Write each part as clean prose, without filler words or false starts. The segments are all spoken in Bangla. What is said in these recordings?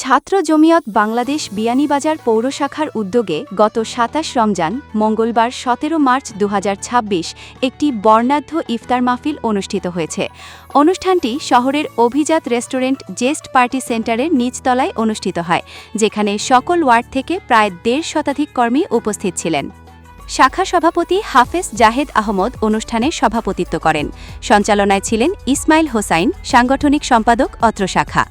ছাত্র জমিয়ত বাংলাদেশ বিয়ানীবাজার পৌর শাখার উদ্যোগে গত ২৭ রমজান মঙ্গলবার ১৭ মার্চ ২০২৬ একটি বর্ণাঢ্য ইফতার মাহফিল অনুষ্ঠিত হয়েছে। অনুষ্ঠানটি শহরের অভিজাত রেস্টুরেন্ট জেস্ট পার্টি সেন্টারের নিচতলায় অনুষ্ঠিত হয়, যেখানে সকল ওয়ার্ড থেকে প্রায় ১.৫ শতাধিক কর্মী উপস্থিত ছিলেন। শাখা সভাপতি হাফেজ জাহেদ আহমদ অনুষ্ঠানে সভাপতিত্ব করেন। সঞ্চালনায় ছিলেন ইসমাইল হোসাইন, সাংগঠনিক সম্পাদক অত্র শাখা।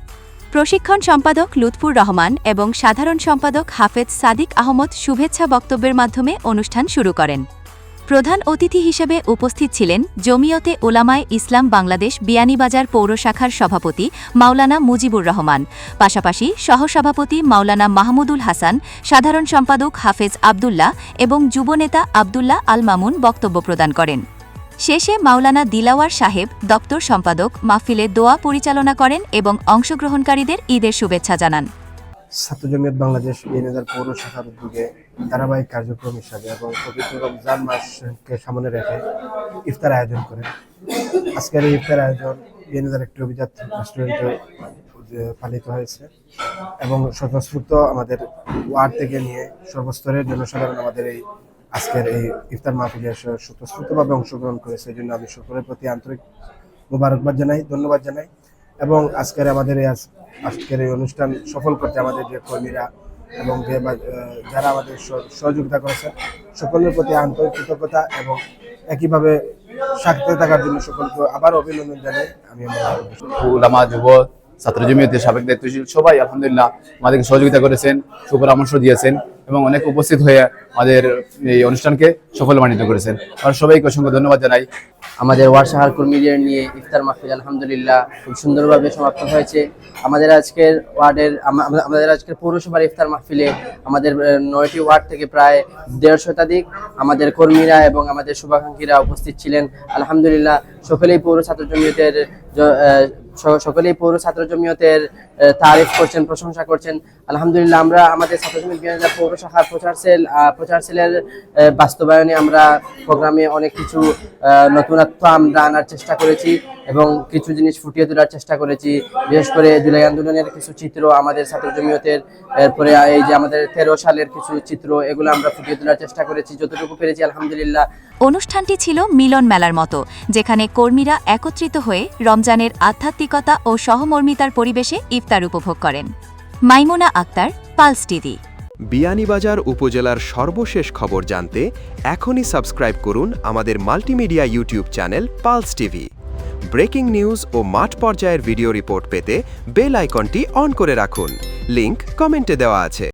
প্রশিক্ষণ সম্পাদক লুৎফুর রহমান এবং সাধারণ সম্পাদক হাফেজ সাদিক আহমদ শুভেচ্ছা বক্তব্যের মাধ্যমে অনুষ্ঠান শুরু করেন। প্রধান অতিথি হিসেবে উপস্থিত ছিলেন জমিয়তে উলামায়ে ইসলাম বাংলাদেশ বিয়ানীবাজার পৌর শাখার সভাপতি মাওলানা মুজিবুর রহমান, পাশাপাশি সহসভাপতি মাওলানা মাহমুদুল হাসান, সাধারণ সম্পাদক হাফেজ আবদুল্লাহ এবং যুবনেতা আবদুল্লাহ আল মামুন বক্তব্য প্রদান করেন। শেষে মাওলানা দিলাওয়ার সাহেব, দপ্তর সম্পাদক, মাহফিলে দোয়া পরিচালনা করেন এবং অংশগ্রহণকারীদের ঈদের শুভেচ্ছা জানান। ছাত্র জমিয়ত বাংলাদেশ বিয়ানীবাজার পৌর শাখার উদ্যোগে ধারাবাহিক কার্যক্রম হিসাবে এবং পবিত্র রমজান মাসকে সামনে রেখে ইফতার আয়োজন করেন। আজকের এই ইফতার আয়োজন বিয়ানীবাজার একটি অভিজাত রেস্টুরেন্টে পালিত হয়েছে এবং স্বতঃস্ফূর্ত আমাদের ওয়ার্ড থেকে নিয়ে সর্বস্তরের জনসাধারণ আমাদের এই আজকের এই ইফতার মাহফিলে স্বতঃস্ফূর্তভাবে অংশগ্রহণ করেছে। এই জন্য আমি সকলের প্রতি আন্তরিক মোবারকবাদ জানাই, ধন্যবাদ জানাই এবং আজকের এই অনুষ্ঠান সফল করতে আমাদের যে কর্মীরা এবং যারা আমাদের সহযোগিতা করেছেন সকলের প্রতি আন্তরিক কৃতজ্ঞতা এবং একইভাবে সাথে থাকার জন্য সকলকে আবার অভিনন্দন জানাই। আমি উলামা, যুব, ছাত্র জমিয়তের সাবেক দায়িত্বশীল সবাই আলহামদুলিল্লাহ আমাদেরকে সহযোগিতা করেছেন, সুপরামর্শ দিয়েছেন এবং অনেক উপস্থিত হয়ে আমাদের এই অনুষ্ঠানকে সফলমানিত করেছেন। আর সবাইকে অসংখ্য ধন্যবাদ জানাই। আমাদের ওয়ার্ড শাখার কর্মীদের নিয়ে ইফতার মাহফিল আলহামদুলিল্লাহ খুব সুন্দরভাবে সমাপ্ত হয়েছে। আমাদের আজকের পৌরসভার ইফতার মাহফিলে আমাদের ৯টি ওয়ার্ড থেকে প্রায় ১.৫ শতাধিক আমাদের কর্মীরা এবং আমাদের শুভাকাঙ্ক্ষীরা উপস্থিত ছিলেন। আলহামদুলিল্লাহ সকলেই পৌর ছাত্র জমিয়তের তারিফ করছেন, প্রশংসা করছেন। আলহামদুলিল্লাহ আমরা আমাদের ছাত্র জমিয়ত বিয়ানীবাজার পৌর শাখার প্রচার সেলের বাস্তবায়নে আমরা প্রোগ্রামে অনেক কিছু নতুনত্ব আমরা আনার চেষ্টা করেছি এবং কিছু জিনিস ফুটিয়ে তোলার চেষ্টা করেছি। বিশেষ করে জুলাই আন্দোলনের কিছু চিত্র, আমাদের ছাত্র জমিয়তের, এরপরে এই যে আমাদের ১৩ সালের কিছু চিত্র, এগুলো আমরা ফুটিয়ে তোলার চেষ্টা করেছি যতটুকু পেরেছি আলহামদুলিল্লাহ। অনুষ্ঠানটি ছিল মিলন মেলার মতো, যেখানে কর্মীরা একত্রিত হয়ে রমজানের আধ্যাত্মিকতা ও সহমর্মিতার পরিবেশে ইফতার উপভোগ করেন। Maimuna Akter, Pulse TV. বিয়ানীবাজার উপজেলার সর্বশেষ খবর জানতে এখনই সাবস্ক্রাইব করুন আমাদের multimedia YouTube channel Pulse TV. Breaking news ও মাঠ পর্যায়ের ভিডিও রিপোর্ট পেতে বেল আইকনটি অন করে রাখুন। লিংক কমেন্টে দেওয়া আছে।